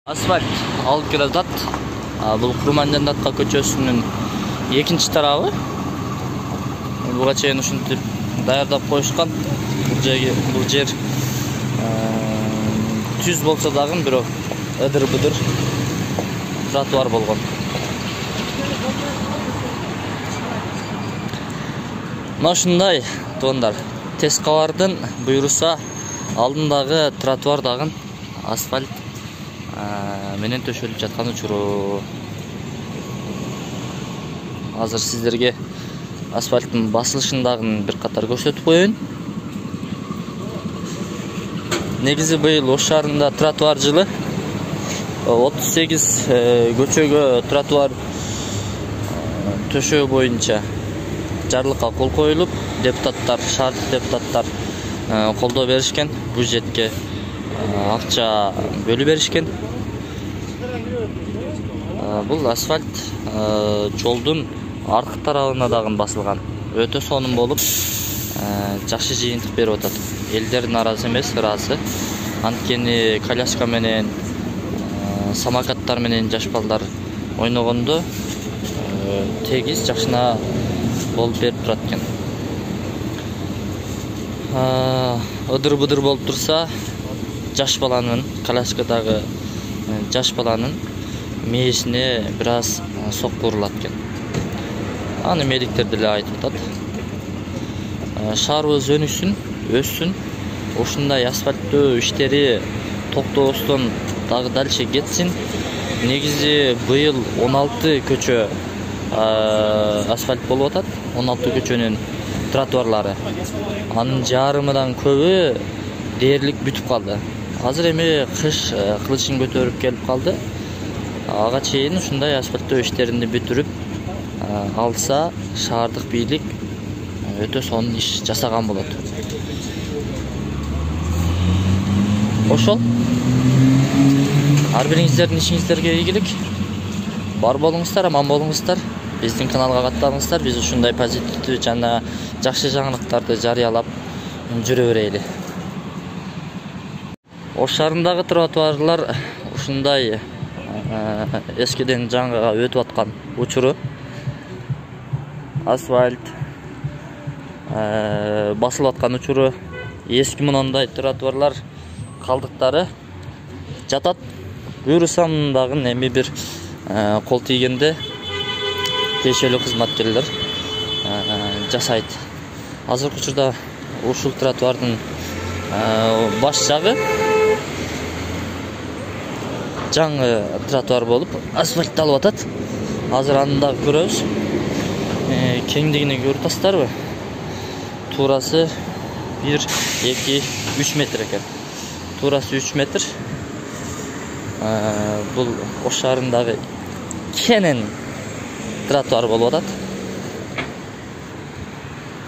Асфальт алып келе жатат. Бул Курмандатка көчөсүнүн экинчи тарабы. Буга чейин ушинтип даярдап коюшкан. Бул жер түз болсо дагы бирок ыдыр-быдыр тротуар болгон. Мына ушундай туугандар. Тез кабардын буйруса алдындагы тротуар дагы асфальт менен төшөлүп жаткан учуру. Азыр сиздерге асфальттын басылышын дагы бир катар көрсөтүп коеюн. Негизи быйыл Ош шаарында тротуар жылы 38 көчөгө тротуар төшөө боюнча жарлыкка кол коюлуп, депутаттар, шаардык депутаттар колдоо беришкен, бюджетке акча бөлүп беришкен. Бул асфальт жолдун аркы тарабына дагы басылган. Өтө сонун болуп, жакшы жыйынтык берип атат. Элдер наразы эмес, ыраазы. Анткени коляска менен, самокаттар менен жаш балдар ойногондо тегиз жакшына болуп берип турат экен. Ыдыр-быдыр болуп турса, жаш баланын, коляскадагы жаш баланын мээсине бир аз сокку урулат экен. Аны медиктер деле айтып атат. Шаарыбыз өнүксүн, өссүн. Ушундай асфальттөө иштери токтобостон дагы дальше кетсин. Негизи быйыл 16 көчө асфальт болуп атат. 16 көчөнүн тротуарлары. Анын жарымынан көбү дээрлик бүтүп калды. Азыр эми кыш кылычын көтөрүп келип калды. Ага чейин ушундай асфальттөө иштерин бүтүрүп алса, шаардык бийлик өтө сонун иш жасаган болот. Ошол. Ар бириңиздердин ишиңиздерге ийгилик. Бар болуңуздар, аман болуңуздар. Биздин каналга катталыңыздар. Биз ушундай позитивдүү жана жакшы жаңылыктарды жарыялап жүрө берели. Ош шаарындагы тротуарлар ушундай эскиден жаңыга өтүп аткан учуру. Асфальт басылып аткан учуру. Эски мындай тротуарлар калдыктары жатат. Буйрусам дагы эми бир кол тийгенде тиешелүү кызматкерлер жасайт. Азыркы учурда ушул тротуардын баш жагы жаңы тротуар болуп асфальтталып атат. Азыр аны дагы көрөбүз. Кеңдигини көрүп атасыздарбы? Туурасы 1, 2, 3 метр экен. Туурасы 3 метр. Бул Ош шаарындагы кенен тротуар болуп атат.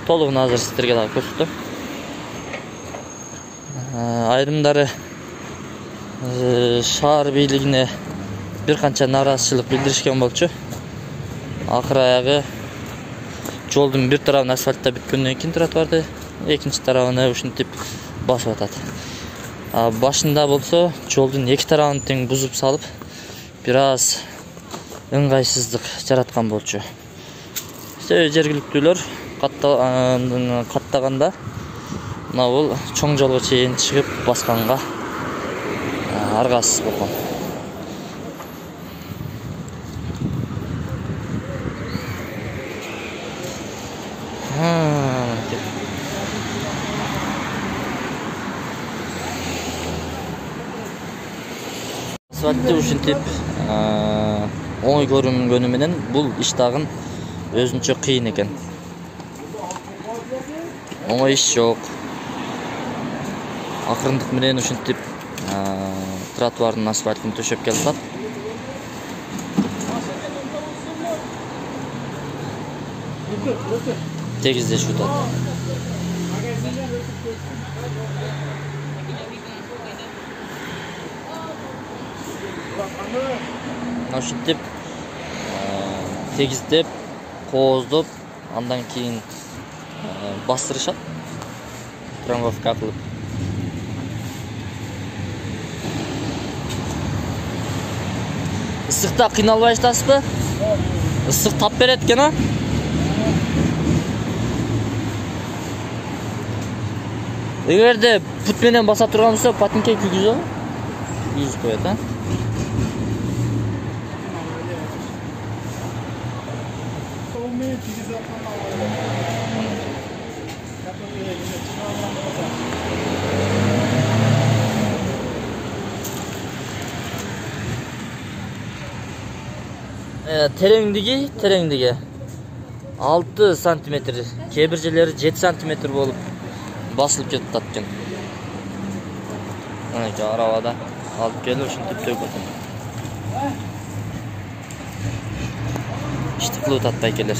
Толугун азыр сиздерге дагы көрсөтөм. Айрымдары шаар бийлигине бир канча нараазычылык билдиришкен болчу. Акыры аягы жолдун бир тарабын асфальттап бүткөндөн кийин тротуарды экинчи тарабына ушинтип басып атат. Башында болсо жолдун эки тарабын тең бузуп салып, бир аз ыңгайсыздык жараткан болчу. Жергиликтүүлөр каттаганда мына бул чоң жолго чейин чыгып басканга аргасыз болгон. Асфальтты ушинтип оңой көрүнгөнү менен бул иш дагы өзүнчө кыйын экен. Оңой иш жок. Акырындык менен ушинтип тротуардын асфальтын төшөп келип атат. Тегиздешип атат. Ушинтип тегиздеп, кооздоп, андан кийин бастырышат. Трамвовка кылып. Ысыкта кыйналбай жатасызбы? Ысык тап берет экен, а? Эгерде пут менен баса турган болсо, патинке күйгүзүп коет, а? Тереңдиги 6 сантиметр, кээ бир жерлери 7 сантиметр болуп басылып кетип атат экен. Мына арабада алып келип ушинтип төгүп атат. Ишти кылып атат байкелер.